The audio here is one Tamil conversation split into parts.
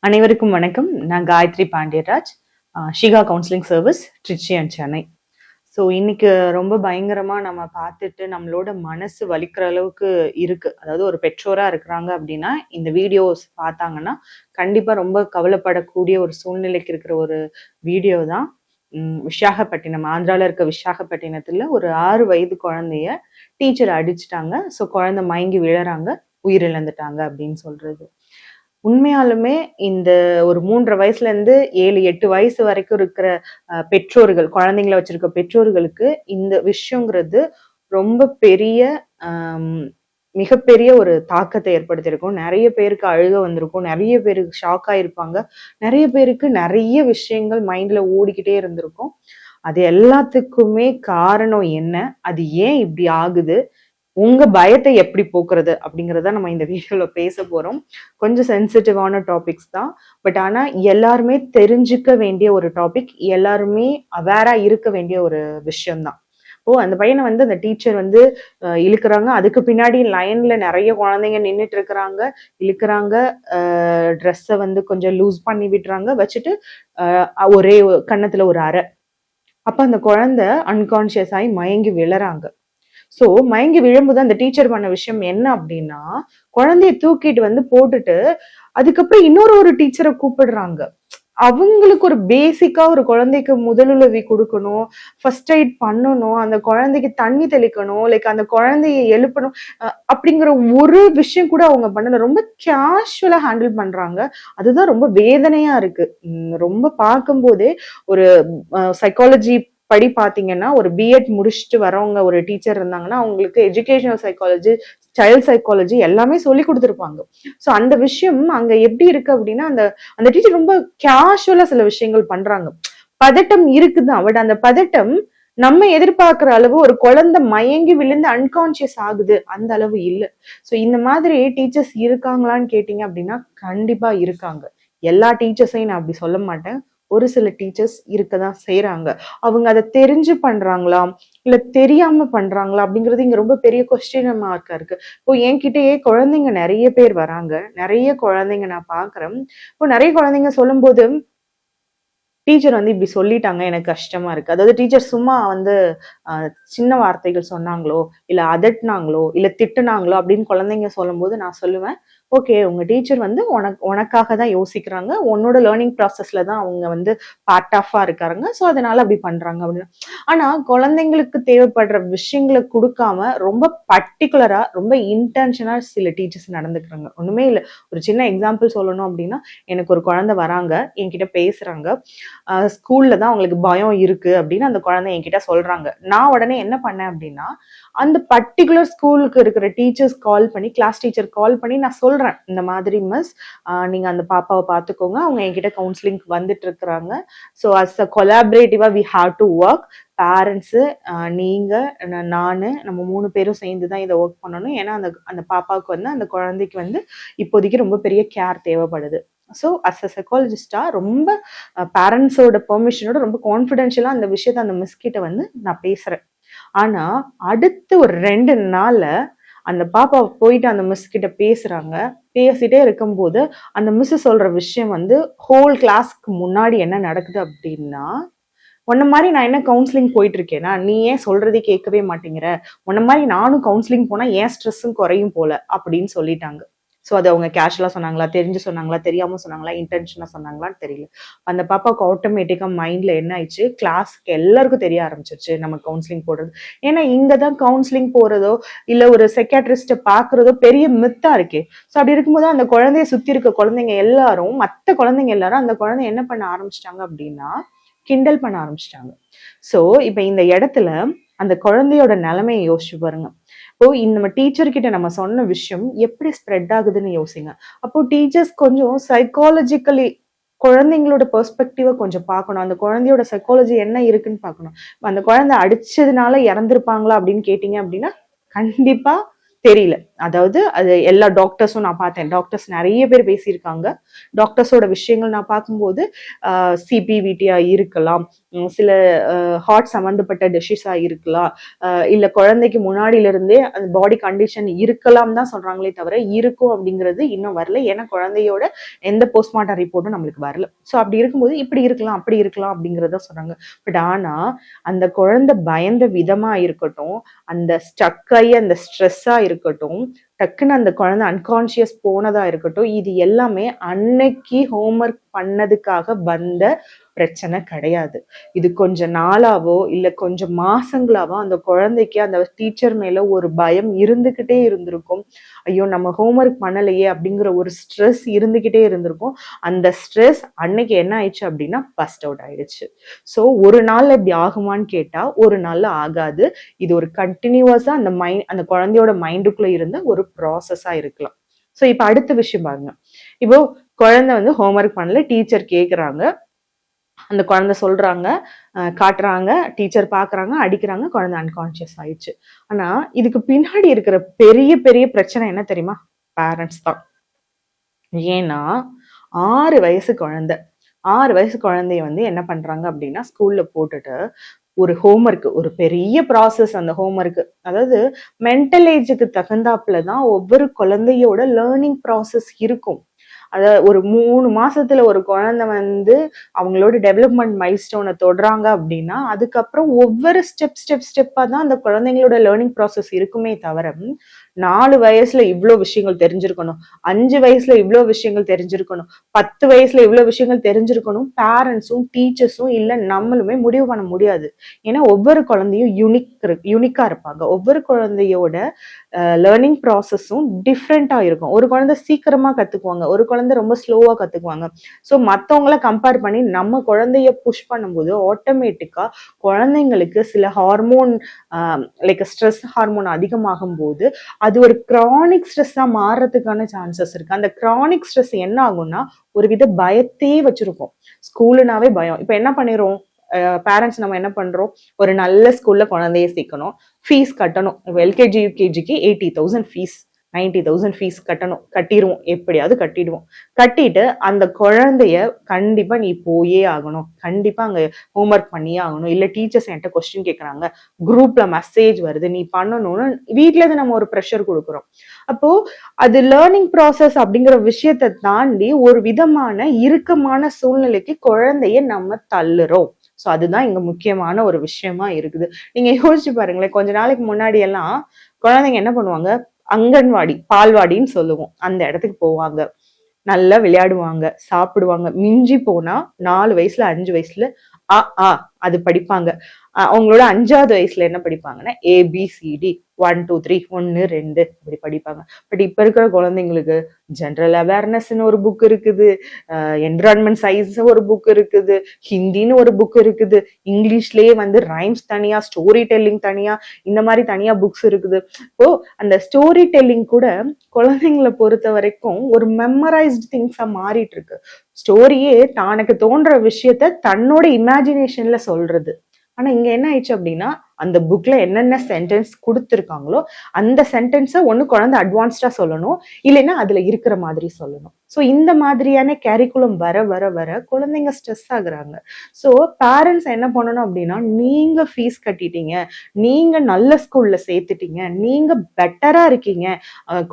அனைவருக்கும் வணக்கம். நான் Gayathri Pandiyaraj, Shikha counselling service, Trichy and Chennai. So இன்னைக்கு ரொம்ப பயங்கரமா நம்ம பார்த்துட்டு நம்மளோட மனசு வலிக்கிற அளவுக்கு இருக்கு. அதாவது ஒரு பெற்றோரா இருக்கிறாங்க அப்படின்னா இந்த வீடியோஸ் பார்த்தாங்கன்னா கண்டிப்பா ரொம்ப கவலைப்படக்கூடிய ஒரு சூழ்நிலைக்கு இருக்கிற ஒரு வீடியோ தான். விசாகப்பட்டினம், ஆந்திரால இருக்க விசாகப்பட்டினத்துல ஒரு 6 வயது குழந்தைய டீச்சர் அடிச்சுட்டாங்க. ஸோ குழந்தை மயங்கி விழறாங்க, உயிரிழந்துட்டாங்க அப்படின்னு சொல்றது. உண்மையாலுமே இந்த ஒரு 3.5 வயசுல இருந்து 7-8 வயசு வரைக்கும் இருக்கிற பெற்றோர்கள், குழந்தைங்களை வச்சிருக்க பெற்றோர்களுக்கு இந்த விஷயங்கிறது ரொம்ப பெரிய மிகப்பெரிய ஒரு தாக்கத்தை ஏற்படுத்தியிருக்கும். நிறைய பேருக்கு அழுக வந்திருக்கும், நிறைய பேருக்கு ஷாக் ஆயிருப்பாங்க, நிறைய பேருக்கு நிறைய விஷயங்கள் மைண்ட்ல ஓடிக்கிட்டே இருந்திருக்கும். அது எல்லாத்துக்குமே காரணம் என்ன, அது ஏன் இப்படி ஆகுது, உங்க பயத்தை எப்படி போக்குறது அப்படிங்கறத நம்ம இந்த வீடியோல பேச போறோம். கொஞ்சம் சென்சிட்டிவான டாபிக்ஸ் தான், பட் ஆனா எல்லாருமே தெரிஞ்சுக்க வேண்டிய ஒரு டாபிக், எல்லாருமே அவேரா இருக்க வேண்டிய ஒரு விஷயம் தான். அந்த பையனை அந்த டீச்சர் இழுக்கிறாங்க, அதுக்கு பின்னாடி லைன்ல நிறைய குழந்தைங்க நின்றுட்டு இருக்கிறாங்க, இழுக்கிறாங்க, ட்ரெஸ்ஸை கொஞ்சம் லூஸ் பண்ணி விடுறாங்க, வச்சுட்டு ஒரே கன்னத்துல ஒரு அறை. அப்ப அந்த குழந்தை அன்கான்சியஸ் ஆகி மயங்கி விழறாங்க. சோ மயங்கி விழும்போது அந்த டீச்சர் பண்ண விஷயம் என்ன அப்படின்னா, குழந்தைய தூக்கிட்டு போட்டுட்டு அதுக்கப்புறம் இன்னொரு டீச்சரை கூப்பிடுறாங்க. அவங்களுக்கு ஒரு பேசிக்கா ஒரு குழந்தைக்கு முதலுதவி கொடுக்கணும், ஃபர்ஸ்ட் எய்ட் பண்ணணும், அந்த குழந்தைக்கு தண்ணி தெளிக்கணும், லைக் அந்த குழந்தைய எழுப்பணும், அப்படிங்கிற ஒரு விஷயம் கூட அவங்க பண்ணல. ரொம்ப கேஷுவலா ஹேண்டில் பண்றாங்க. அதுதான் ரொம்ப வேதனையா இருக்கு. ரொம்ப பார்க்கும்போதே ஒரு சைக்காலஜி படி பாத்தீங்கன்னா, ஒரு பிஎட் முடிச்சுட்டு வரவங்க ஒரு டீச்சர் இருந்தாங்கன்னா அவங்களுக்கு எஜுகேஷனல் சைக்காலஜி, சைல்ட் சைக்காலஜி எல்லாமே சொல்லி கொடுத்துருப்பாங்க. ஸோ அந்த விஷயம் அங்க எப்படி இருக்கு அப்படின்னா, அந்த டீச்சர் ரொம்ப கேஷுவலா சில விஷயங்கள் பண்றாங்க. பதட்டம் இருக்குதான், பட் அந்த பதட்டம் நம்ம எதிர்பார்க்கிற அளவு ஒரு குழந்தை மயங்கி விழுந்து அன்கான்சியஸ் ஆகுது அந்த அளவு இல்லை. ஸோ இந்த மாதிரி டீச்சர்ஸ் இருக்காங்களான்னு கேட்டீங்க அப்படின்னா கண்டிப்பா இருக்காங்க. எல்லா டீச்சர்ஸையும் நான் அப்படி சொல்ல மாட்டேன், ஒரு சில டீச்சர்ஸ் இருக்கதான் செய்யறாங்க. அவங்க அதை தெரிஞ்சு பண்றாங்களா இல்ல தெரியாம பண்றாங்களா அப்படிங்கிறது இங்க ரொம்ப பெரிய கொஸ்டின் மார்க்கா இருக்கு. இப்போ என்கிட்டயே குழந்தைங்க நிறைய பேர் வராங்க, நிறைய குழந்தைங்க நான் பாக்குறேன். இப்போ நிறைய குழந்தைங்க சொல்லும் போது டீச்சர் இப்படி சொல்லிட்டாங்க, எனக்கு கஷ்டமா இருக்கு. அதாவது டீச்சர் சும்மா சின்ன வார்த்தைகள் சொன்னாங்களோ இல்ல அதட்டினாங்களோ இல்ல திட்டுனாங்களோ அப்படின்னு குழந்தைங்க சொல்லும் போது நான் சொல்லுவேன், ஓகே, உங்க டீச்சர் உனக்காக தான் யோசிக்கிறாங்க, உன்னோட லேர்னிங் ப்ராசஸ்ல தான் அவங்க பார்ட் ஆஃபா இருக்காங்க, ஸோ அதனால அப்படி பண்றாங்க அப்படின்னு. ஆனா குழந்தைங்களுக்கு தேவைப்படுற விஷயங்களை கொடுக்காம ரொம்ப பர்டிகுலரா ரொம்ப இன்டென்ஷனா சில டீச்சர்ஸ் நடந்துக்கிறாங்க. ஒண்ணுமே இல்லை, ஒரு சின்ன எக்ஸாம்பிள் சொல்லணும் அப்படின்னா, எனக்கு ஒரு குழந்தை வராங்க, என்கிட்ட பேசுறாங்க, ஸ்கூல்ல தான் அவங்களுக்கு பயம் இருக்கு அப்படின்னு அந்த குழந்தை என்கிட்ட சொல்றாங்க. நான் உடனே என்ன பண்ணேன் அப்படின்னா, அந்த பர்டிகுலர் ஸ்கூலுக்கு இருக்கிற டீச்சர்ஸ் கால் பண்ணி, கிளாஸ் டீச்சர் கால் பண்ணி நான் சொல்றேன், இந்த மாதிரி மிஸ், நீங்க அந்த பாப்பாவை பார்த்துக்கோங்க, அவங்க என்கிட்ட கவுன்சிலிங் வந்துட்டு இருக்கிறாங்க. ஸோ அஸ் அ கொலாபரேட்டிவா we have to work. Parents, நீங்க, நானு, நம்ம 3 பேரும் சேர்ந்து தான் இதை ஒர்க் பண்ணணும். ஏன்னா அந்த பாப்பாவுக்கு அந்த குழந்தைக்கு இப்போதைக்கு ரொம்ப பெரிய கேர் தேவைப்படுது. ஸோ அஸ் அ சைக்காலஜிஸ்டா ரொம்ப பேரண்ட்ஸோட பெர்மிஷனோட ரொம்ப கான்ஃபிடென்ஷியலா அந்த விஷயத்த அந்த மிஸ் கிட்ட நான் பேசுறேன். ஆனா அடுத்து ஒரு 2 நாள்ல அந்த பாப்பா போயிட்டு அந்த மிஸ் கிட்ட பேசுறாங்க. பேசிட்டே இருக்கும்போது அந்த மிஸ் சொல்ற விஷயம் ஹோல் கிளாஸ்க்கு முன்னாடி என்ன நடக்குது அப்படின்னா, உன்ன மாதிரி நான் என்ன கவுன்சிலிங் போயிட்டு இருக்கேனா, நீ ஏன் சொல்றதே கேட்கவே மாட்டேங்கிற, உன்ன மாதிரி நானும் கவுன்சிலிங் போனா ஏன் ஸ்ட்ரெஸ்ஸும் குறையும் போல அப்படின்னு சொல்லிட்டாங்க. ஸோ அது அவங்க கேஷுவலா சொன்னாங்களா, தெரிஞ்சு சொன்னாங்களா, தெரியாம சொன்னாங்களா, இன்டென்ஷனா சொன்னாங்களான்னு தெரியல. அந்த பாப்பாவுக்கு ஆட்டோமேட்டிக்கா மைண்ட்ல என்ன ஆயிடுச்சு, கிளாஸ்க்கு எல்லாருக்கும் தெரிய ஆரம்பிச்சிருச்சு நம்ம கவுன்சிலிங் போடுறது. ஏன்னா இங்கதான் கவுன்சிலிங் போறதோ இல்ல ஒரு சைக்காட்ரிஸ்ட பாக்குறதோ பெரிய மித்தா இருக்கே. ஸோ அப்படி இருக்கும்போது அந்த குழந்தைய சுத்தி இருக்க குழந்தைங்க எல்லாரும், மற்ற குழந்தைங்க எல்லாரும் அந்த குழந்தை என்ன பண்ண ஆரம்பிச்சிட்டாங்க அப்படின்னா, கிண்டல் பண்ண ஆரம்பிச்சிட்டாங்க. ஸோ இப்ப இந்த இடத்துல அந்த குழந்தையோட நிலைமையை யோசிச்சு பாருங்க. இப்போ நம்ம டீச்சர் கிட்ட நம்ம சொன்ன விஷயம் எப்படி ஸ்ப்ரெட் ஆகுதுன்னு யோசிங்க. அப்போ டீச்சர்ஸ் கொஞ்சம் சைக்காலஜிக்கலி குழந்தைங்களோட பெர்ஸ்பெக்டிவ கொஞ்சம் பார்க்கணும். அந்த குழந்தையோட சைக்காலஜி என்ன இருக்குன்னு பார்க்கணும். அந்த குழந்தை அடிச்சதுனால இறந்துருப்பாங்களா அப்படின்னு கேட்டீங்க அப்படின்னா கண்டிப்பா தெரியல. அதாவது அது எல்லா டாக்டர்ஸும் நான் பார்த்தேன். டாக்டர்ஸ் நிறைய பேர் பேசியிருக்காங்க. டாக்டர்ஸோட விஷயங்கள் நான் பார்க்கும்போது சிபிவிடியா இருக்கலாம், சில ஹார்ட் சம்மந்தப்பட்ட டிஷஸா இருக்கலாம், இல்ல குழந்தைக்கு முன்னாடியில இருந்தே அந்த பாடி கண்டிஷன் இருக்கலாம் தான் சொல்றாங்களே தவிர இருக்கும் அப்படிங்கிறது இன்னும் வரல. ஏன்னா குழந்தையோட எந்த போஸ்ட்மார்ட்டம் ரிப்போர்ட்டும் நம்மளுக்கு வரல. ஸோ அப்படி இருக்கும்போது இப்படி இருக்கலாம் அப்படி இருக்கலாம் அப்படிங்கிறத சொல்றாங்க. பட் ஆனா அந்த குழந்தை பயந்த விதமா இருக்கட்டும், அந்த ஸ்டக் ஆகி அந்த ஸ்ட்ரெஸ்ஸா இருக்கட்டும், டக்குன்னு அந்த குழந்தை அன்கான்சியஸ் போனதா இருக்கட்டும், இது எல்லாமே அன்னைக்கு ஹோம்ஒர்க் பண்ணதுக்காக வந்த பிரச்சனை கிடையாது. இது கொஞ்ச நாளாவோ இல்ல கொஞ்சம் மாசங்களாவோ அந்த குழந்தைக்கு அந்த டீச்சர் மேல ஒரு பயம் இருந்துகிட்டே இருந்திருக்கும். ஐயோ நம்ம ஹோம்ஒர்க் பண்ணலையே அப்படிங்கிற ஒரு ஸ்ட்ரெஸ் இருந்துகிட்டே இருந்திருக்கும். அந்த ஸ்ட்ரெஸ் அன்னைக்கு என்ன ஆயிடுச்சு அப்படின்னா பஸ்ட் அவுட் ஆயிடுச்சு. ஸோ ஒரு நாள்ல இப்படி ஆகுமான்னு கேட்டா ஒரு நாள்ல ஆகாது. இது ஒரு கண்டினியூவஸா அந்த குழந்தையோட மைண்டுக்குள்ள இருந்த ஒரு ப்ராசஸா இருக்கலாம். ஸோ இப்ப அடுத்த விஷயம் பாருங்க. இப்போ குழந்தை வந்து ஹோம்ஒர்க் பண்ணல, டீச்சர் கேக்குறாங்க, அந்த குழந்தை சொல்றாங்க, காட்டுறாங்க, டீச்சர் பாக்குறாங்க, அடிக்கிறாங்க, குழந்தை அன்கான்சியஸ் ஆயிடுச்சு. ஆனா இதுக்கு பின்னாடி இருக்கிற பெரிய பெரிய பிரச்சனை என்ன தெரியுமா? பேரண்ட்ஸ் தான். ஏன்னா 6 வயசு குழந்தை 6 வயசு குழந்தைய வந்து என்ன பண்றாங்க அப்படின்னா ஸ்கூல்ல போட்டுட்டு ஒரு ஹோம்ஒர்க், ஒரு பெரிய ப்ராசஸ் அந்த ஹோம்ஒர்க். அதாவது மென்டல் ஏஜுக்கு தகுந்தாப்புல தான் ஒவ்வொரு குழந்தையோட லேர்னிங் ப்ராசஸ் இருக்கும். அதாவது ஒரு 3 மாசத்துல ஒரு குழந்தை வந்து அவங்களோட டெவலப்மெண்ட் மைல்ஸ்டோனை தொடுறாங்க அப்படின்னா அதுக்கப்புறம் ஒவ்வொரு ஸ்டெப்பா தான் அந்த குழந்தைங்களோட லேர்னிங் ப்ராசஸ் இருக்குமே தவிர 4 வயசுல இவ்வளவு விஷயங்கள் தெரிஞ்சிருக்கணும், 5 வயசுல இவ்வளவு விஷயங்கள் தெரிஞ்சிருக்கணும், 10 வயசுல இவ்வளவு விஷயங்கள் தெரிஞ்சிருக்கணும் பேரண்ட்ஸும் டீச்சர்ஸும் இல்ல நம்மளுமே முடிவு பண்ண முடியாது. ஏன்னா ஒவ்வொரு குழந்தையும் யூனிக்கா இருப்பாங்க. ஒவ்வொரு குழந்தையோட லேர்னிங் ப்ராசஸும் டிஃப்ரெண்டா இருக்கும். ஒரு குழந்தை சீக்கிரமா கத்துக்குவாங்க, ஒரு குழந்தை ரொம்ப ஸ்லோவா கத்துக்குவாங்க. ஸோ மற்றவங்கள கம்பேர் பண்ணி நம்ம குழந்தைய புஷ் பண்ணும்போது ஆட்டோமேட்டிக்கா குழந்தைங்களுக்கு சில ஹார்மோன் லைக் ஸ்ட்ரெஸ் ஹார்மோன் அதிகமாகும் போது அது ஒரு கிரானிக் ஸ்ட்ரெஸ்ஸா மாறுறதுக்கான சான்சஸ் இருக்கு. அந்த கிரானிக் ஸ்ட்ரெஸ் என்ன ஆகும்னா ஒரு வித பயத்தையே வச்சிருக்கோம். ஸ்கூலுனாவே பயம். இப்ப என்ன பண்ணிடுறோம், பேரண்ட்ஸ் நம்ம என்ன பண்றோம், ஒரு நல்ல ஸ்கூல்ல குழந்தைய சேர்க்கணும், ஃபீஸ் கட்டணும். இப்போ எல்கேஜி யூகேஜிக்கு 80,000 ஃபீஸ், 90,000 ஃபீஸ் கட்டணும், கட்டிடுவோம், எப்படியாவது கட்டிடுவோம். கட்டிட்டு அந்த குழந்தைய கண்டிப்பா நீ போயே ஆகணும், கண்டிப்பா அங்க ஹோம்ஒர்க் பண்ணியே ஆகணும், இல்ல டீச்சர்ஸ் என்கிட்ட கொஸ்டின் கேட்கறாங்க, குரூப்ல மெசேஜ் வருது, நீ பண்ணணும்னு வீட்ல இருந்து நம்ம ஒரு ப்ரெஷர் கொடுக்குறோம். அப்போ அது லேர்னிங் ப்ராசஸ் அப்படிங்கிற விஷயத்தை தாண்டி ஒரு விதமான இறுக்கமான சூழ்நிலைக்கு குழந்தைய நம்ம தள்ளுறோம். ஸோ அதுதான் இங்க முக்கியமான ஒரு விஷயமா இருக்குது. நீங்க யோசிச்சு பாருங்களேன், கொஞ்ச நாளைக்கு முன்னாடி எல்லாம் குழந்தைங்க என்ன பண்ணுவாங்க, அங்கன்வாடி, பால்வாடின்னு சொல்லுவோம், அந்த இடத்துக்கு போவாங்க, நல்லா விளையாடுவாங்க, சாப்பிடுவாங்க. மிஞ்சி போனா 4 வயசுல 5 வயசுல அது படிப்பாங்க. அவங்களோட 5வது வயசுல என்ன படிப்பாங்கன்னா ABCD 1 2 3 1 2 அப்படி படிப்பாங்க. பட் இப்ப இருக்கிற குழந்தைங்களுக்கு ஜென்ரல் அவேர்னஸ்ன்னு ஒரு புக் இருக்குது, என்விரான்மெண்ட் சயின்ஸ் ஒரு புக் இருக்குது, ஹிந்தின்னு ஒரு புக் இருக்குது, இங்கிலீஷ்லயே வந்து ரைம்ஸ் தனியா, ஸ்டோரி டெல்லிங் தனியா, இந்த மாதிரி தனியா புக்ஸ் இருக்குது. இப்போ அந்த ஸ்டோரி டெல்லிங் கூட குழந்தைங்களை பொறுத்த வரைக்கும் ஒரு மெமரைஸ்டு திங்ஸா மாறிட்டு இருக்கு. ஸ்டோரியே தனக்கு தோன்ற விஷயத்த தன்னோட இமேஜினேஷன்ல சொல்றது. ஆனா இங்க என்ன ஆயிடுச்சு அப்படின்னா அந்த புக்ல என்னென்ன சென்டென்ஸ் கொடுத்துருக்காங்களோ அந்த சென்டென்ஸை ஒண்ணு குழந்தை அட்வான்ஸ்டா சொல்லணும், இல்லைன்னா அதுல இருக்கிற மாதிரி சொல்லணும். ஸோ இந்த மாதிரியான கேரிக்குலம் வர வர வர குழந்தைங்க ஸ்ட்ரெஸ் ஆகுறாங்க. ஸோ பேரண்ட்ஸ் என்ன பண்ணணும் அப்படின்னா, நீங்க ஃபீஸ் கட்டிட்டீங்க, நீங்க நல்ல ஸ்கூல்ல சேர்த்துட்டீங்க, நீங்க பெட்டரா இருக்கீங்க,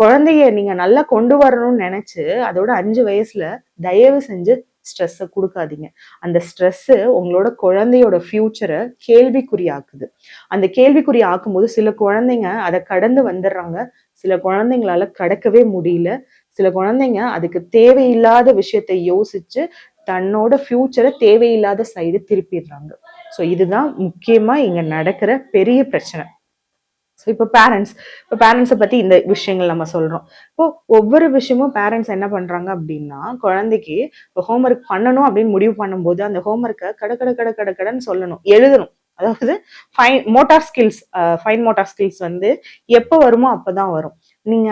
குழந்தைய நீங்க நல்லா கொண்டு வரணும்னு நினைச்சு அதோட 5 வயசுல தயவு செஞ்சு ஸ்ட்ரெஸ்ஸை கொடுக்காதீங்க. அந்த ஸ்ட்ரெஸ் உங்களோட குழந்தையோட ஃபியூச்சரை கேள்விக்குறியாக்குது. அந்த கேள்விக்குறி ஆக்கும்போது சில குழந்தைங்க அதை கடந்து வந்துடுறாங்க, சில குழந்தைங்களால கடக்கவே முடியல, சில குழந்தைங்க அதுக்கு தேவையில்லாத விஷயத்தை யோசிச்சு தன்னோட ஃபியூச்சரை தேவையில்லாத சைடு திருப்பிடுறாங்க. ஸோ இதுதான் முக்கியமா இங்க நடக்கிற பெரிய பிரச்சனை. ஸோ இப்போ பேரண்ட்ஸை பத்தி இந்த விஷயங்கள் நம்ம சொல்றோம். இப்போ ஒவ்வொரு விஷயமும் பேரண்ட்ஸ் என்ன பண்றாங்க அப்படின்னா, குழந்தைக்கு இப்போ ஹோம்ஒர்க் பண்ணணும் அப்படின்னு முடிவு பண்ணும்போது அந்த ஹோம்ஒர்க்கை கடன்னு சொல்லணும், எழுதணும். அதாவது ஃபைன் மோட்டார் ஸ்கில்ஸ் வந்து எப்போ வருமோ அப்பதான் வரும். நீங்க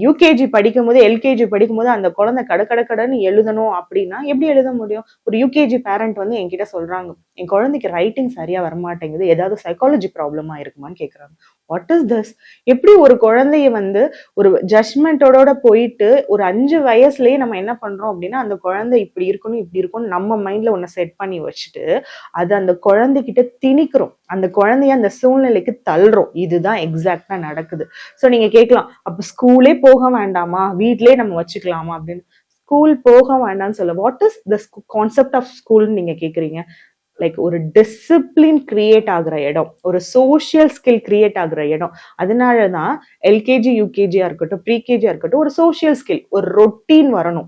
யூகேஜி படிக்கும்போது, எல்கேஜி படிக்கும்போது அந்த குழந்தை கடன்னு எழுதணும் அப்படின்னா எப்படி எழுத முடியும்? ஒரு யூகேஜி பேரண்ட் வந்து என்கிட்ட சொல்றாங்க, என் குழந்தைக்கு ரைட்டிங் சரியா வரமாட்டேங்குது, ஏதாவது சைக்காலஜி ப்ராப்ளமா இருக்குமான்னு கேட்கறாங்க. What is this? எப்படி ஒரு குழந்தைய வந்து ஒரு ஜட்ஜ்மெண்டோட போயிட்டு ஒரு 5 வயசுலயே நம்ம என்ன பண்றோம் அப்படின்னா, அந்த குழந்தை இப்படி இருக்கணும், இப்படி இருக்கணும் நம்ம மைண்ட்ல ஒண்ணு செட் பண்ணி வச்சுட்டு, அது அந்த குழந்தைகிட்ட திணிக்கிறோம். அந்த குழந்தைய அந்த சூழ்நிலைக்கு தள்ளுறோம். இதுதான் எக்ஸாக்டா நடக்குது. சோ நீங்க கேட்கலாம், அப்ப ஸ்கூலே போக வேண்டாமா? வீட்லயே நம்ம வச்சுக்கலாமா? அப்படின்னு. ஸ்கூல் போக வேண்டாம்னு சொல்ல. What is the concept of ஸ்கூல்னு நீங்க கேக்குறீங்க? லைக் ஒரு டிசிப்ளின் கிரியேட் ஆகுற இடம், ஒரு சோஷியல் ஸ்கில் கிரியேட் ஆகுற இடம். அதனாலதான் எல்கேஜி யூகேஜியா இருக்கட்டும், ப்ரீகேஜியா இருக்கட்டும், ஒரு சோஷியல் ஸ்கில், ஒரு ரொட்டீன் வரணும்.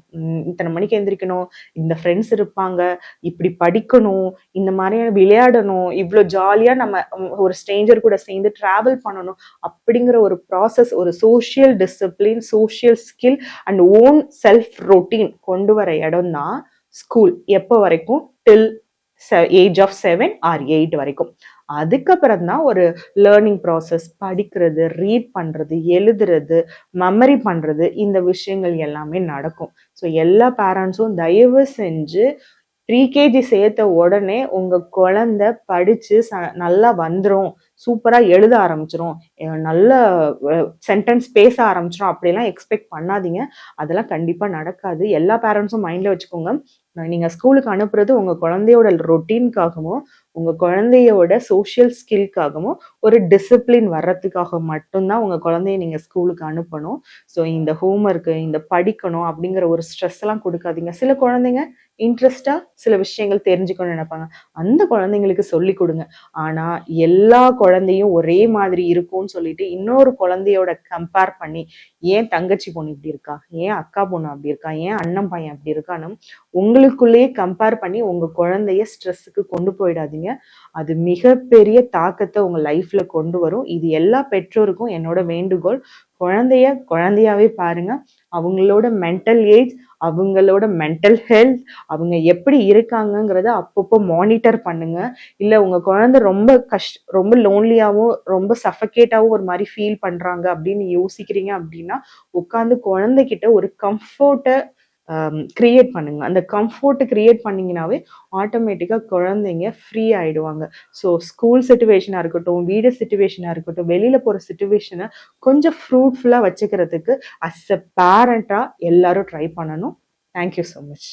இத்தனை மணிக்கு எந்திரிக்கணும், இந்த ஃப்ரெண்ட்ஸ் இருப்பாங்க, இப்படி படிக்கணும், இந்த மாதிரி விளையாடணும், இவ்வளவு ஜாலியா நம்ம ஒரு ஸ்ட்ரேஞ்சர் கூட சேர்ந்து டிராவல் பண்ணணும், அப்படிங்கிற ஒரு ப்ராசஸ், ஒரு social discipline, social skill and own self routine கொண்டு வர இடம் தான் ஸ்கூல். எப்போ வரைக்கும்? டில் ஏஜ் ஆஃப் 7 ஆர் 8 வரைக்கும். அதுக்கப்புறம் தான் ஒரு லேர்னிங் ப்ராசஸ், படிக்கிறது, ரீட் பண்றது, எழுதுறது, மெமரி பண்றது, இந்த விஷயங்கள் எல்லாமே நடக்கும். ஸோ எல்லா பேரண்ட்ஸும் தயவு செஞ்சு ப்ரீகேஜி சேர்த்த உடனே உங்க குழந்தை படிச்சு நல்லா வந்துரும், சூப்பரா எழுத ஆரம்பிச்சிரும், நல்ல சென்டென்ஸ் பேச ஆரம்பிச்சிரும் அப்படிலாம் எக்ஸ்பெக்ட் பண்ணாதீங்க. அதெல்லாம் கண்டிப்பா நடக்காது. எல்லா பேரண்ட்ஸும் மைண்ட்ல வச்சுக்கோங்க. நீங்க ஸ்கூலுக்கு அனுப்புறது உங்க குழந்தையோட ரொட்டீன்காகவும் உங்க குழந்தையோட சோஷியல் ஸ்கில்காகவும் ஒரு டிசிப்ளின் வர்றதுக்காக மட்டும்தான் உங்க குழந்தைய நீங்க ஸ்கூலுக்கு அனுப்பணும். ஸோ இந்த ஹோம்ஒர்க்கு, இந்த படிக்கணும் அப்படிங்கிற ஒரு ஸ்ட்ரெஸ் எல்லாம் கொடுக்காதீங்க. சில குழந்தைங்க இன்ட்ரெஸ்டா சில விஷயங்கள் தெரிஞ்சுக்கணும்னு நினைப்பாங்க. அந்த குழந்தைங்களுக்கு சொல்லி கொடுங்க. ஆனா எல்லா குழந்தையும் ஒரே மாதிரி இருக்கும்னு சொல்லிட்டு இன்னொரு குழந்தையோட கம்பேர் பண்ணி, ஏன் தங்கச்சி பொண்ணு இப்படி இருக்கா, ஏன் அக்கா பொண்ணு அப்படி இருக்கா, ஏன் அண்ணன் பையன் அப்படி இருக்கான்னு உங்களுக்குள்ளேயே கம்பேர் பண்ணி உங்க குழந்தைய ஸ்ட்ரெஸ்ஸுக்கு கொண்டு போயிடாதீங்க. அது மிகப்பெரிய தாக்கத்தை உங்க லைஃப்ல கொண்டு வரும். இது எல்லா பெற்றோருக்கும் என்னோட வேண்டுகோள். குழந்தைய குழந்தையாவே பாருங்க. அவங்களோட மென்டல் ஏஜ், அவங்களோட மென்டல் ஹெல்த், அவங்க எப்படி இருக்காங்கங்கிறத அப்பப்போ மானிட்டர் பண்ணுங்க. இல்ல உங்க குழந்தை ரொம்ப லோன்லியாவும் ரொம்ப சஃபகேட்டாவும் ஒரு மாதிரி ஃபீல் பண்றாங்க அப்படின்னு யோசிக்கிறீங்க அப்படின்னா, உட்காந்து குழந்தைகிட்ட ஒரு கம்ஃபர்ட்டை கிரியேட் பண்ணுங்க. அந்த கம்ஃபர்ட் கிரியேட் பண்ணீங்கன்னாவே ஆட்டோமேட்டிக்கா குழந்தைங்க ஃப்ரீ ஆயிடுவாங்க. ஸோ ஸ்கூல் சிச்சுவேஷனா இருக்கட்டும், வீடு சிச்சுவேஷனா இருக்கட்டும், வெளியில போற சிச்சுவேஷனை கொஞ்சம் ஃப்ரூட்ஃபுல்லா வச்சுக்கிறதுக்கு அஸ் அ பேரண்டா எல்லாரும் ட்ரை பண்ணணும். Thank you so much.